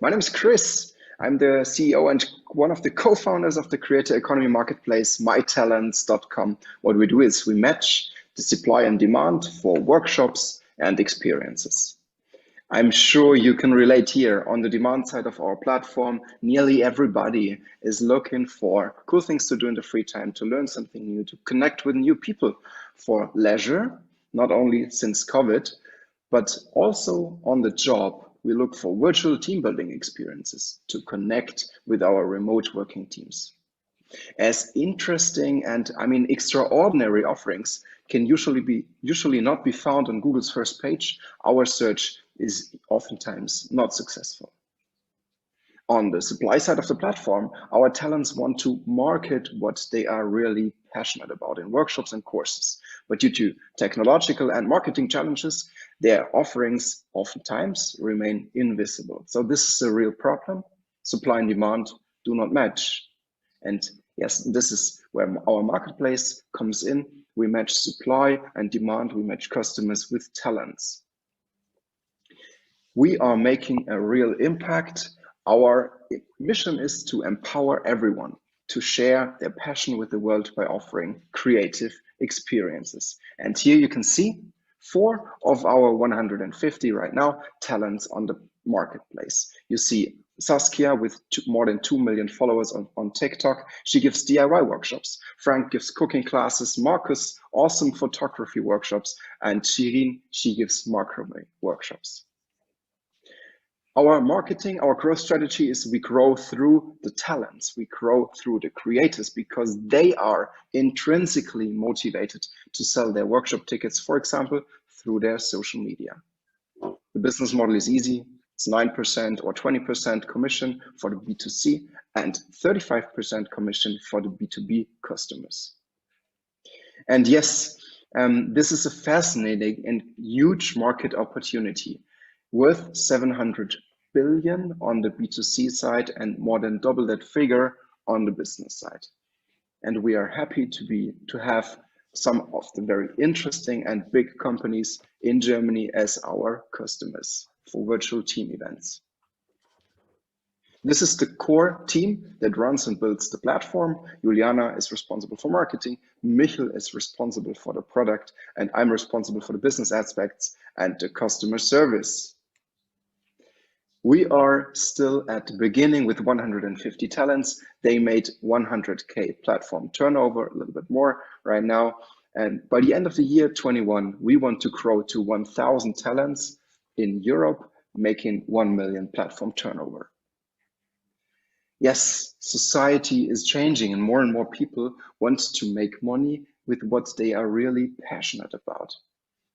My name is Chris. I'm the CEO and one of the co-founders of the creator economy marketplace, MYtalents.com. What we do is we match the supply and demand for workshops and experiences. I'm sure you can relate here. On the demand side of our platform, nearly everybody is looking for cool things to do in the free time, to learn something new, to connect with new people for leisure, not only since COVID, but also on the job. We look for virtual team building experiences to connect with our remote working teams. As interesting and extraordinary offerings can usually not be found on Google's first page, our search is oftentimes not successful. On the supply side of the platform, our talents want to market what they are really passionate about in workshops and courses. But due to technological and marketing challenges, their offerings oftentimes remain invisible. So this is a real problem. Supply and demand do not match. And yes, this is where our marketplace comes in. We match supply and demand. We match customers with talents. We are making a real impact. Our mission is to empower everyone to share their passion with the world by offering creative experiences. And here you can see 4 of our 150 right now talents on the marketplace. You see Saskia with more than 2 million followers on TikTok. She gives DIY workshops. Frank gives cooking classes. Marcus, awesome photography workshops. And Shirin, she gives macrame workshops. Our marketing, our growth strategy is we grow through the talents. We grow through the creators because they are intrinsically motivated to sell their workshop tickets, for example, through their social media. The business model is easy. It's 9% or 20% commission for the B2C and 35% commission for the B2B customers. And yes, this is a fascinating and huge market opportunity, worth 700 billion on the B2C side and more than double that figure on the business side. And we are happy to have some of the very interesting and big companies in Germany as our customers for virtual team events. This is the core team that runs and builds the platform. Juliana is responsible for marketing, Michel is responsible for the product, and I'm responsible for the business aspects and the customer service. We are still at the beginning with 150 talents. They made 100K platform turnover, a little bit more right now. And by the end of the year 21, we want to grow to 1,000 talents in Europe, making 1 million platform turnover. Yes, society is changing and more people want to make money with what they are really passionate about.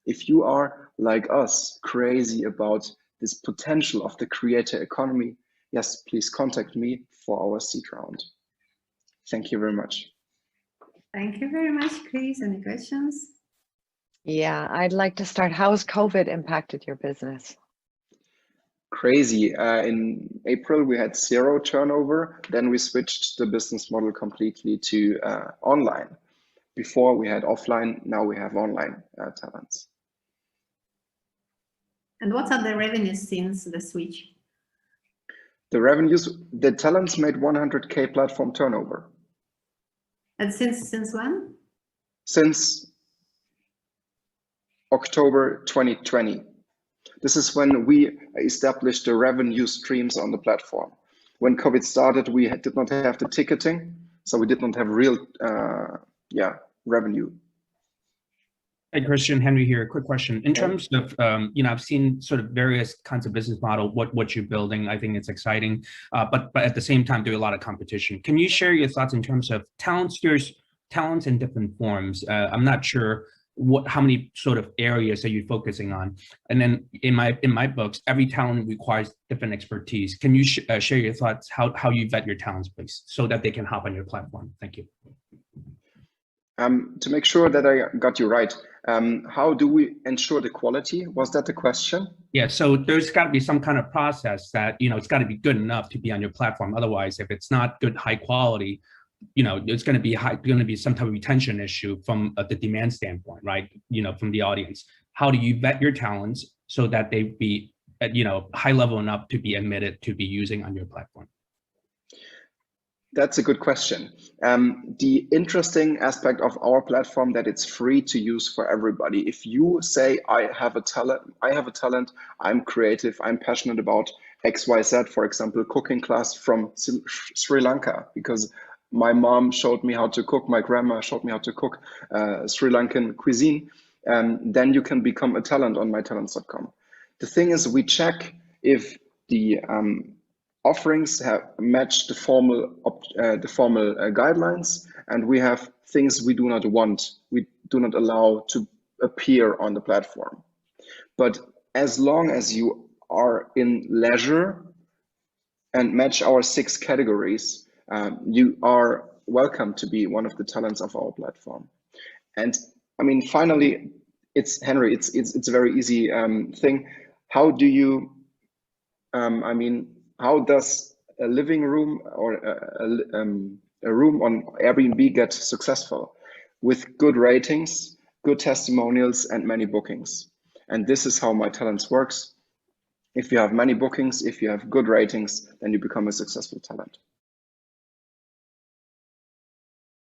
If you are like us, crazy about this potential of the creator economy, yes, please contact me for our seed round. Thank you very much. Thank you very much, Chris. Any questions? Yeah, I'd like to start. How has COVID impacted your business? Crazy. In April, we had 0 turnover. Then we switched the business model completely to online. Before we had offline, now we have online talents. And what are the revenues since the switch? The revenues, the talents made 100K platform turnover. And since when? Since October 2020. This is when we established the revenue streams on the platform. When COVID started, we did not have the ticketing, so we did not have real revenue. Hey, Christian, Henry here. Quick question. In terms of, I've seen sort of various kinds of business model, what you're building. I think it's exciting, but at the same time, there's a lot of competition. Can you share your thoughts in terms of talents? There's talents in different forms. I'm not sure how many sort of areas are you focusing on? And then in my books, every talent requires different expertise. Can you share your thoughts how you vet your talents, please, so that they can hop on your platform? Thank you. To make sure that I got you right, how do we ensure the quality? Was that the question? Yeah, so there's got to be some kind of process that, it's got to be good enough to be on your platform. Otherwise, if it's not good, high quality, it's going to be some type of retention issue from the demand standpoint, right? From the audience. How do you vet your talents so that they be high level enough to be admitted to be using on your platform? That's a good question. The interesting aspect of our platform that it's free to use for everybody. If you say, I have a talent, I'm creative, I'm passionate about XYZ, for example, cooking class from Sri Lanka, because my mom showed me how to cook, my grandma showed me how to cook Sri Lankan cuisine, then you can become a talent on MYtalents.com. The thing is, we check if the offerings have matched the formal guidelines, and we have things we do not want, we do not allow to appear on the platform. But as long as you are in leisure and match our 6 categories, you are welcome to be one of the talents of our platform. And I mean, finally, it's Henry, it's a very easy thing. How do you how does a living room or a room on Airbnb get successful? With good ratings, good testimonials, and many bookings. And this is how MYtalents works. If you have many bookings, if you have good ratings, then you become a successful talent.